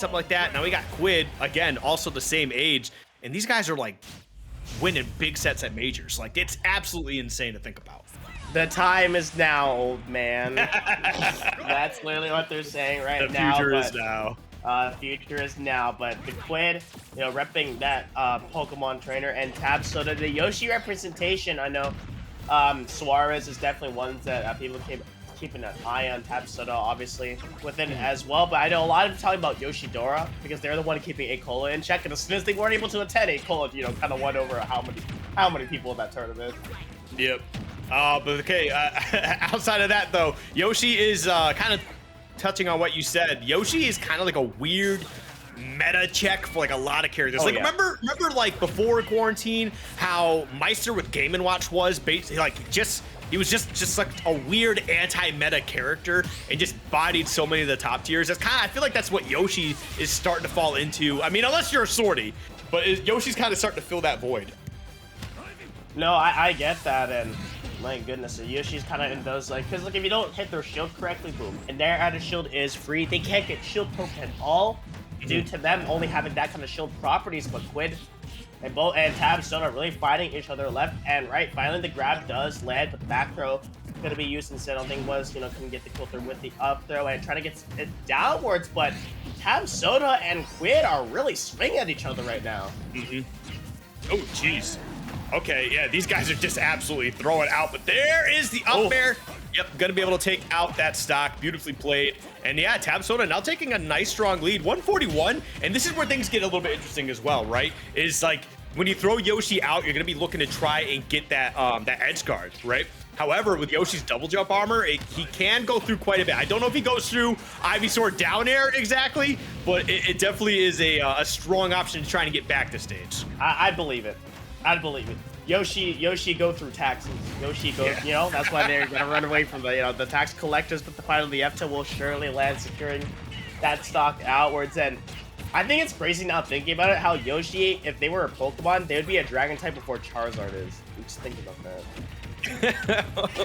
something like that. Now we got Quidd, again, also the same age. And these guys are like winning big sets at majors. Like, it's absolutely insane to think about. The time is now, old man. That's literally what they're saying right now. The future is now. Future is now, but the Quidd, you know, repping that Pokemon trainer, and TabSoda, the Yoshi representation. I know Suarez is definitely one that people keeping an eye on. TabSoda obviously within as well, but I know a lot of talking about Yoshidora because they're the one keeping Acola in check, and since they weren't able to attend, Acola, you know, kind of won over how many people in that tournament. Yep. But okay, outside of that though, Yoshi is kind of touching on what you said. Yoshi is kind of like a weird meta check for like a lot of characters. Like, remember like before quarantine, how Meister with Game & Watch was basically like he was just like a weird anti-meta character and just bodied so many of the top tiers. That's kind of, I feel like that's what Yoshi is starting to fall into. I mean, unless you're a Swordy, but Yoshi's kind of starting to fill that void. No, I get that, and my goodness, Yoshi's kind of in those, like, because, like, if you don't hit their shield correctly, boom, and their added shield is free, they can't get shield poke at all due to them only having that kind of shield properties. But Quidd and TabSoda are really fighting each other left and right. Finally, the grab does land, but the back throw going to be used instead. I don't think was, you know, couldn't get the kill through with the up throw and trying to get it downwards, but TabSoda and Quidd are really swinging at each other right now. Oh, jeez. Okay, yeah, these guys are just absolutely throwing out, but there is the up air. Yep, gonna be able to take out that stock. Beautifully played. And yeah, TabSoda now taking a nice strong lead, 141. And this is where things get a little bit interesting as well, right? Is like when you throw Yoshi out, you're gonna be looking to try and get that that edge guard, right? However, with Yoshi's double jump armor, he can go through quite a bit. I don't know if he goes through Ivysaur down air exactly, but it definitely is a strong option to trying to get back to stage. I believe it. I believe it. Yoshi go through taxes. Yoshi goes, you know, that's why they're gonna run away from the, you know, the tax collectors. But the final, the F2 will surely land, securing that stock outwards. And I think it's crazy now thinking about it, how Yoshi, if they were a Pokemon, they would be a Dragon type before Charizard is. I'm just thinking about that.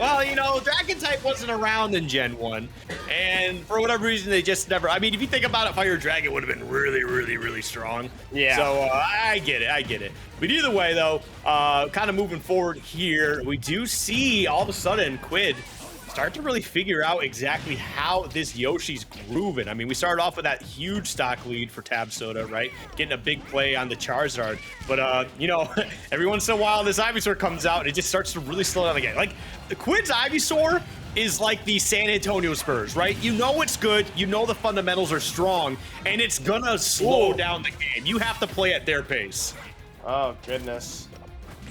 Well, you know, Dragon type wasn't around in Gen 1, and for whatever reason, they just never. I mean, if you think about it, Fire Dragon would have been really, really, really strong. Yeah. So I get it. But either way, though, kind of moving forward here, we do see all of a sudden Quidd start to really figure out exactly how this Yoshi's grooving. I mean, we started off with that huge stock lead for TabSoda, right? Getting a big play on the Charizard. But, you know, every once in a while, this Ivysaur comes out and it just starts to really slow down again. Like, the Quidd's Ivysaur is like the San Antonio Spurs, right? You know it's good, you know the fundamentals are strong, and it's gonna slow down the game. You have to play at their pace. Oh, goodness.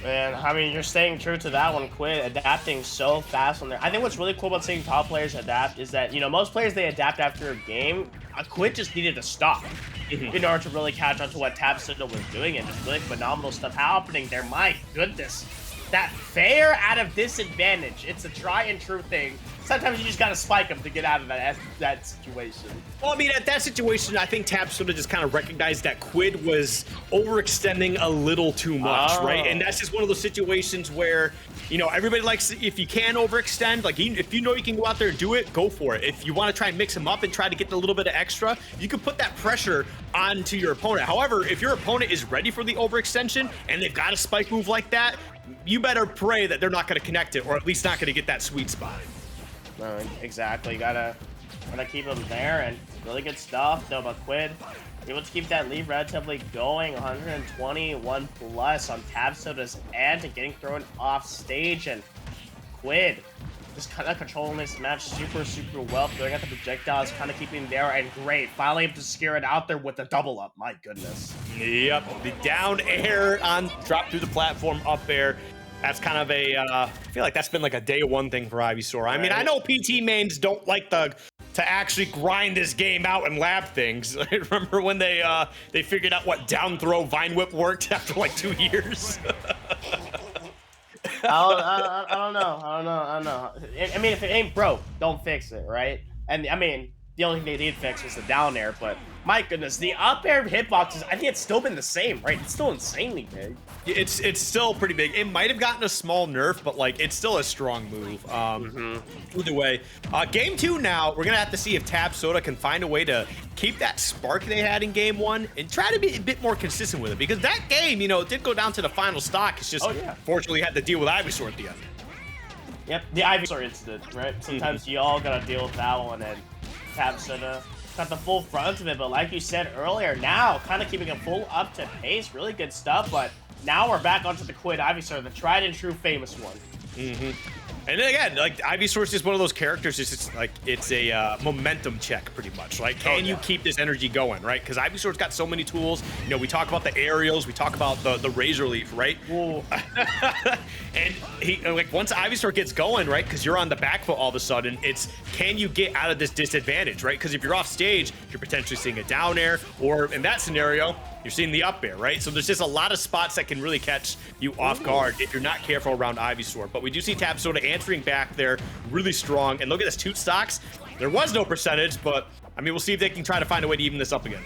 Man, I mean, you're staying true to that one, Quidd, adapting so fast on there. I think what's really cool about seeing top players adapt is that, you know, most players, they adapt after a game. Quidd just needed to stop in order to really catch on to what TabSoda was doing, and just really phenomenal stuff happening there. My goodness. That fair out of disadvantage. It's a try and true thing. Sometimes you just gotta spike them to get out of that situation. Well, I mean, at that situation, I think TabSoda just kind of recognized that Quidd was overextending a little too much, right? And that's just one of those situations where, you know, everybody likes, if you can overextend, like, if you know you can go out there and do it, go for it. If you want to try and mix him up and try to get a little bit of extra, you can put that pressure onto your opponent. However, if your opponent is ready for the overextension and they've got a spike move like that, you better pray that they're not going to connect it, or at least not going to get that sweet spot. No, exactly. Gotta keep them there, and really good stuff though. But Quidd able to keep that lead relatively going, 121 plus on TabSoda's end, and getting thrown off stage. And Quidd just kind of controlling this match super well, throwing out the projectiles, kind of keeping there, and great, finally able to scare it out there with the double up. My goodness. Yep, the down air on drop through the platform up air. That's kind of a, I feel like that's been like a day one thing for Ivysaur. I mean, I know PT mains don't like to actually grind this game out and lab things. I remember when they figured out what down throw Vine Whip worked after like 2 years. I don't know. I mean, if it ain't broke, don't fix it, right? And I mean, the only thing they did fix was the down air, but My goodness, the up air hitboxes, I think it's still been the same, right? It's still insanely big. It's still pretty big. It might have gotten a small nerf, but like it's still a strong move. Either way, game 2 now, we're gonna have to see if TabSoda can find a way to keep that spark they had in game 1 and try to be a bit more consistent with it, because that game, you know, it did go down to the final stock. It's just fortunately had to deal with Ivysaur at the end. Yep, the Ivysaur incident, right? Sometimes you all gotta deal with that one, and TabSoda got the full front of it, but like you said earlier, now kind of keeping a full up to pace, really good stuff, but now we're back onto the Quidd Ivysaur, the tried and true famous one. And then again, like Ivysaur is just one of those characters. It's just like it's a momentum check, pretty much. Like, can you keep this energy going, right? Because Ivysaur's got so many tools. You know, we talk about the aerials, we talk about the Razor Leaf, right? And he like once Ivysaur gets going, right? Because you're on the back foot all of a sudden. It's can you get out of this disadvantage, right? Because if you're off stage, you're potentially seeing a down air, or in that scenario, you're seeing the up air, right? So there's just a lot of spots that can really catch you off guard if you're not careful around Ivysaur. But we do see TabSoda answering back there really strong. And look at this, toot stocks. There was no percentage, but I mean, we'll see if they can try to find a way to even this up again.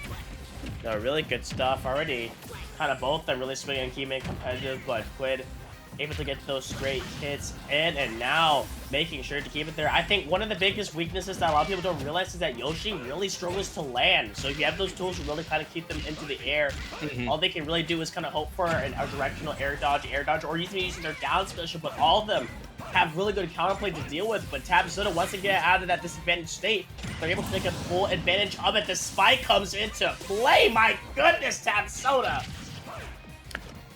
No, really good stuff. Already kind of both are really swinging and keeping it competitive, but Quidd able to get those straight hits in, and now making sure to keep it there. I think one of the biggest weaknesses that a lot of people don't realize is that Yoshi really struggles to land. So if you have those tools to really kind of keep them into the air, all they can really do is kind of hope for a directional air dodge, or even using their down special, but all of them have really good counterplay to deal with. But TabSoda, once they get out of that disadvantaged state, they're able to take a full advantage of it. The spike comes into play. My goodness, TabSoda.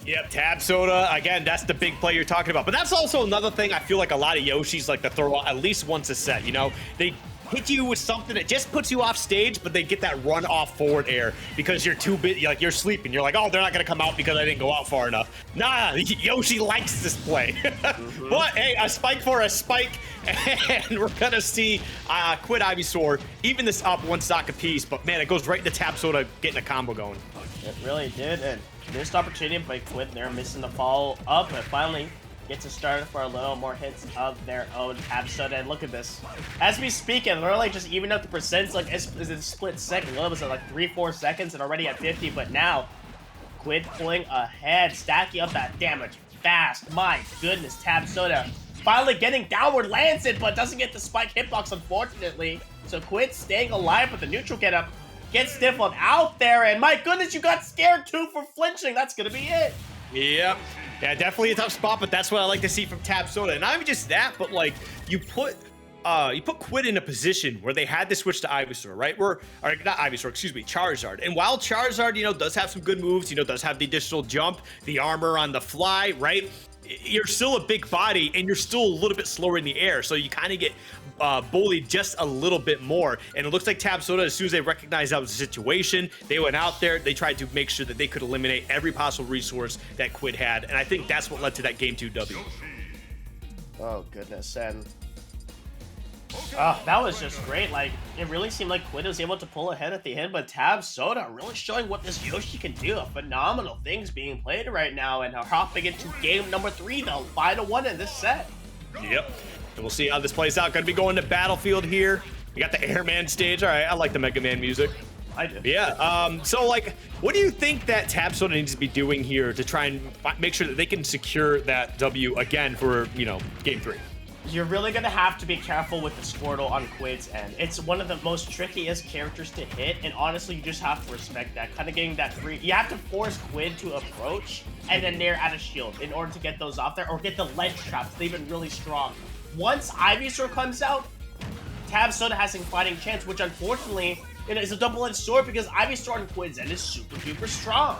Yep, TabSoda, again, that's the big play you're talking about. But that's also another thing I feel like a lot of Yoshis like to throw out at least once a set, you know? They hit you with something that just puts you off stage, but they get that run off forward air because you're too big, like you're sleeping. You're like, oh, they're not gonna come out because I didn't go out far enough. Nah, Yoshi likes this play. But hey, a spike for a spike, and we're gonna see Quidd Ivysaur even this up one stock apiece, but man, it goes right into TabSoda getting a combo going. It really did, and missed opportunity by Quidd there, missing the follow up, and finally gets it started for a little more hits of their own. TabSoda, and look at this. As we speak, and literally just even up the percents, like is a split second. It was at like 3-4 seconds and already at 50, but now Quidd pulling ahead, stacking up that damage fast. My goodness, TabSoda finally getting downward, lands it, but doesn't get the spike hitbox, unfortunately. So Quidd staying alive with the neutral get up. Get stifled out there, and my goodness, you got scared too for flinching. That's gonna be it. Yep. Yeah, definitely a tough spot, but that's what I like to see from TabSoda. And not even just that, but like you put Quidd in a position where they had to switch to Ivysaur, right? Or not Ivysaur, excuse me, Charizard. And while Charizard, you know, does have some good moves, you know, does have the additional jump, the armor on the fly, right? You're still a big body, and you're still a little bit slower in the air, so you kind of get bullied just a little bit more. And it looks like TabSoda, as soon as they recognized that was the situation, they went out there, they tried to make sure that they could eliminate every possible resource that Quidd had, and I think that's what led to that Game 2 W. Oh, goodness, and oh, that was just great. Like, it really seemed like Quidd was able to pull ahead at the end, but TabSoda really showing what this Yoshi can do. Phenomenal things being played right now, and hopping into game number 3, the final one in this set. Yep. And we'll see how this plays out. Gonna be going to Battlefield here. We got the Airman stage. All right, I like the Mega Man music. I do. Yeah, so like, what do you think that TabSoda needs to be doing here to try and make sure that they can secure that W again for, you know, game 3? You're really gonna have to be careful with the Squirtle on Quidd's end. It's one of the most trickiest characters to hit, and honestly, you just have to respect that. Kind of getting that free. You have to force Quidd to approach and then nair at a shield in order to get those off there, or get the ledge traps. They've been really strong. Once Ivysaur comes out, TabSoda has a fighting chance, which unfortunately, you know, is a double-edged sword because Ivysaur on Quidd's end is super duper strong.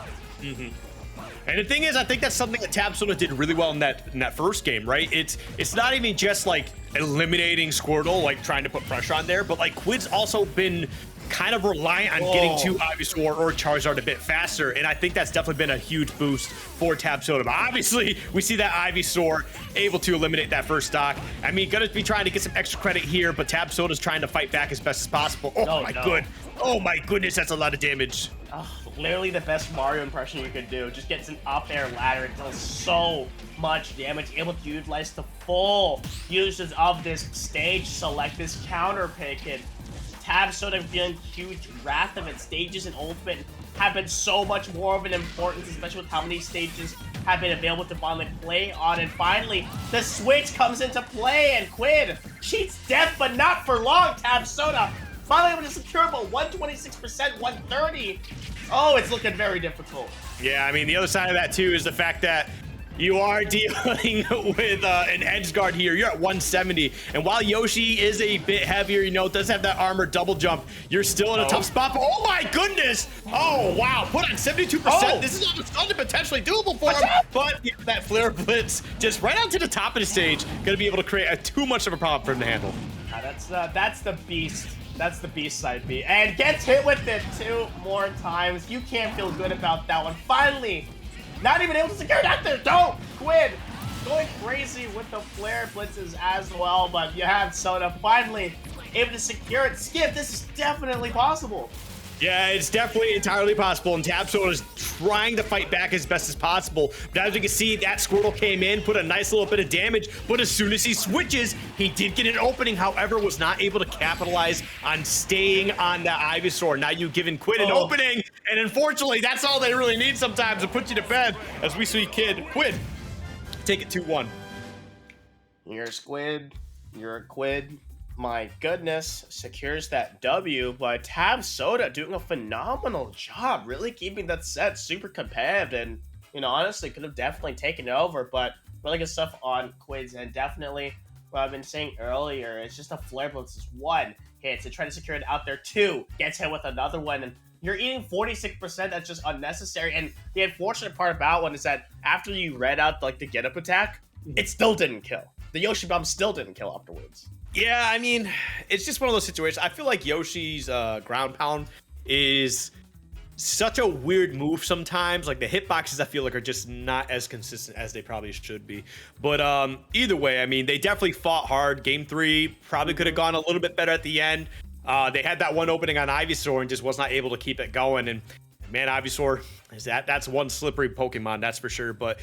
And the thing is, I think that's something that TabSoda did really well in that first game, right? It's not even just like eliminating Squirtle, like trying to put pressure on there, but like Quidd's also been kind of reliant on getting to Ivysaur or Charizard a bit faster, and I think that's definitely been a huge boost for TabSoda. But obviously, we see that Ivysaur able to eliminate that first stock. I mean, gonna be trying to get some extra credit here, but TabSoda's trying to fight back as best as possible. Oh my goodness, that's a lot of damage. Literally the best Mario impression you could do. Just gets an up air ladder. It does so much damage. Able to utilize the full uses of this stage, select this counter pick, and TabSoda feeling huge wrath of it. Stages and ultimate have been so much more of an importance, especially with how many stages have been available to finally play on. And finally, the switch comes into play, and Quidd cheats death, but not for long. TabSoda finally able to secure about 126%, 130. Oh, it's looking very difficult. Yeah, I mean, the other side of that, too, is the fact that you are dealing with an edge guard here. You're at 170, and while Yoshi is a bit heavier, you know, does have that armor double jump, you're still in a tough spot. But oh my goodness! Oh wow, put on 72%. Oh. This is something potentially doable for him, but yeah, that flare blitz just right onto the top of the stage, gonna be able to create too much of a problem for him to handle. That's the beast. That's the beast side B, and gets hit with it 2 more times. You can't feel good about that one. Finally. Not even able to secure it out there. Don't! Quidd going crazy with the flare blitzes as well, but you have Soda finally able to secure it. Skip, this is definitely possible. Yeah, it's definitely entirely possible, and TabSoda is trying to fight back as best as possible. But as you can see, that Squirtle came in, put a nice little bit of damage, but as soon as he switches, he did get an opening, however, was not able to capitalize on staying on that Ivysaur. Now you've given Quidd an opening, and unfortunately, that's all they really need sometimes to put you to bed, as we see Quidd take it 2-1. You're a Squid, you're a Quidd. My goodness, secures that W, but TabSoda doing a phenomenal job, really keeping that set super competitive, and, you know, honestly, could have definitely taken it over, but really good stuff on Quidd's, and definitely what I've been saying earlier, it's just a flare blitz is 1 hit to try to secure it out there. 2 gets hit with another one, and you're eating 46%, that's just unnecessary, and the unfortunate part about one is that after you read out, like, the get-up attack, it still didn't kill. The Yoshi bomb still didn't kill afterwards. Yeah, I mean, it's just one of those situations. I feel like Yoshi's ground pound is such a weird move sometimes. Like, the hitboxes, I feel like, are just not as consistent as they probably should be. But either way, I mean, they definitely fought hard. Game 3 probably could have gone a little bit better at the end. They had that one opening on Ivysaur and just was not able to keep it going. And man, Ivysaur, that's one slippery Pokemon, that's for sure. But